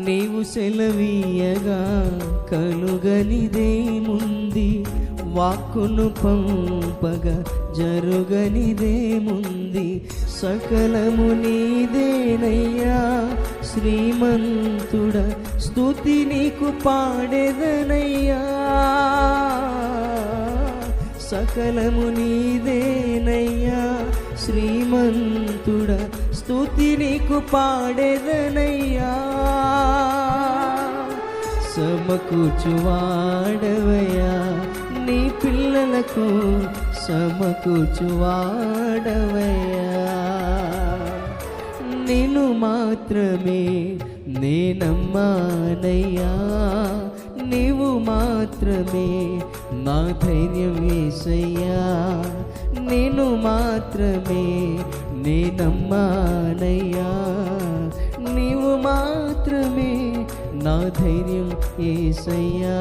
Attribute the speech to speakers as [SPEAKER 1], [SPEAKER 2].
[SPEAKER 1] నీవు సెలవీయగా కలుగనిదేముంది, వాక్కును పంపగా జరుగనిదేముంది. సకలము నీదేనయ్యా శ్రీమంతుడ, స్తుతి నీకు పాడెదనయ్యా. సకలము నీదేనయ్యా శ్రీమంతుడ, స్తుతి నీకు పాడెదనయ్యా. సమకూర్చువాడవయ్యా నీ పిల్లలకు, సమకూర్చువాడవయ్యా. నిన్ను మాత్రమే నేనమ్మానయ్యా, నీవు మాత్రమే నా ధైర్యం యేసయ్యా. నిన్ను మాత్రమే నేనమ్మానయ్యా, నీవు మాత్రమే నా ధైర్యం యేసయ్యా.